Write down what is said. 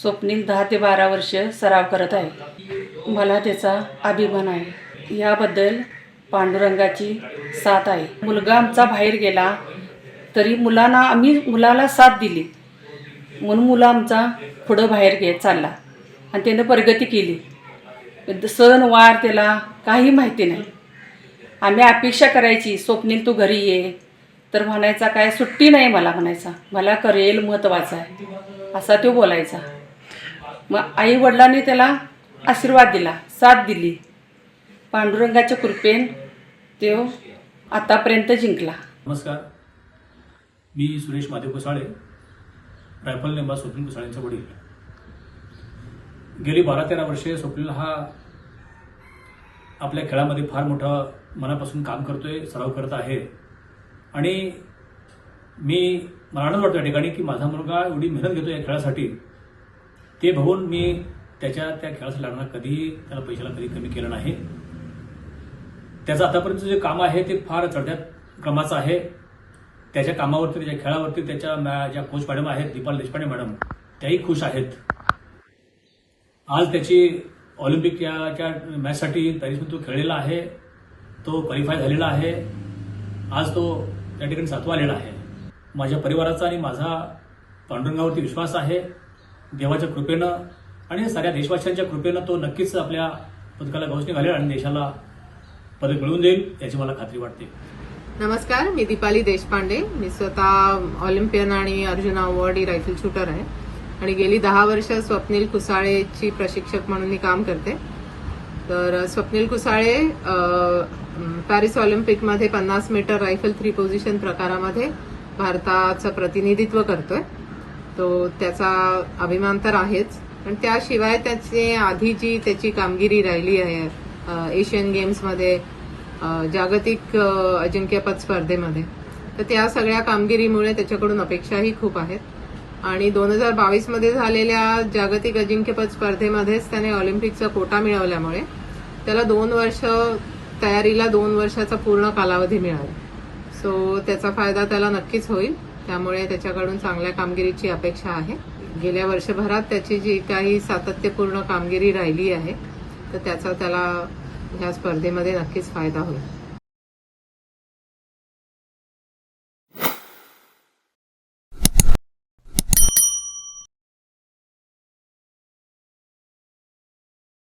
स्वप्नील 10 ते 12 वर्ष सराव करत आहे। मला त्याचा अभिमान आहे। याबद्दल पांडुरंगाची साथ आहे। मुलगा आमचा बाहेर गेला तरी आम्ही मुलाला साथ दिली म्हणून मुला आमचा पुढे बाहेर चालला आणि त्याने प्रगती केली। सण वार त्याला काही माहिती नाही। आम्ही अपेक्षा करायची स्वप्नील तू घरी ये तर म्हणायचा काय सुट्टी नाही मला म्हणायचा, मला करेल महत्त्वाचं आहे असा तो बोलायचा। मग आई वडिलांनी त्याला आशीर्वाद दिला, साथ दिली। पांडुरंगाच्या कृपेने तो आतापर्यंत जिंकला। नमस्कार, मी सुरेश महादेव कुसाळे, रायफल नेमबाज स्वप्नील कुसाळेंचा वडील। गेली 12-13 वर्षे स्वप्नील हा आपल्या खेळामध्ये फार मोठा मनापासून काम करतोय, सराव करत आहे। आणि मला आनंद वाटतो या ठिकाणी की माझा मुलगा एवढी मेहनत घेतो या खेळासाठी, ते बघून मी त्या खेळासाठी लागणार कधीही त्याला पैशाला कधी कमी केलं नाही। त्याचं आतापर्यंत जे काम आहे ते फार चढत्या क्रमाचं आहे। त्याच्या कामावरती, त्याच्या खेळावरती त्याच्या ज्या कोच मॅडम आहेत, दीपाली देशपांडे मॅडम, त्याही खुश आहेत। आज त्याची ऑलिम्पिकच्या मॅचसाठी पॅरिसमध्ये तो खेळलेला आहे, तो क्वालिफाय झालेला आहे। आज तो त्या ठिकाणी 7वा आलेला आहे। माझ्या परिवाराचा आणि माझा पांडुरंगावरती विश्वास आहे। देवाच्या कृपेनं आणि साऱ्या देशवासियांच्या कृपेनं तो नक्कीच आपल्या पदकाला गवसणी घालेल आणि देशाला पदक मिळवून देईल याची मला खात्री वाटते। नमस्कार, मी दीपाली देशपांडे। मी स्वतः ऑलिम्पियन आणि अर्जुन अवॉर्डी रायफल शूटर आहे आणि गेली 10 वर्ष स्वप्नील कुसाळेची प्रशिक्षक म्हणून मी काम करते। तर स्वप्नील कुसाळे पॅरिस ऑलिम्पिकमध्ये 50 मीटर रायफल 3 पोझिशन प्रकारामध्ये भारताचं प्रतिनिधित्व करतोय। तो त्याचा अभिमान तर आहेच, पण त्याशिवाय त्याची आधी जी त्याची कामगिरी राहिली आहे एशियन गेम्समध्ये, जागतिक अजिंक्यपद स्पर्धेमध्ये, तर त्या सगळ्या कामगिरीमुळे त्याच्याकडून अपेक्षाही खूप आहेत। आणि 2022 मध्ये झालेल्या जागतिक अजिंक्यपद स्पर्धेमध्येच त्याने ऑलिम्पिकचा कोटा मिळवल्यामुळे त्याला 2 वर्ष तयारीला 2 वर्षाचा पूर्ण कालावधी मिळाला। सो त्याचा फायदा त्याला नक्कीच होईल, त्यामुळे त्याच्याकडून चांगल्या कामगिरीची अपेक्षा आहे। गेल्या वर्षभरात त्याची जी काही सातत्यपूर्ण कामगिरी राहिली आहे तर त्याचा त्याला ह्या स्पर्धेमध्ये नक्कीच फायदा होईल।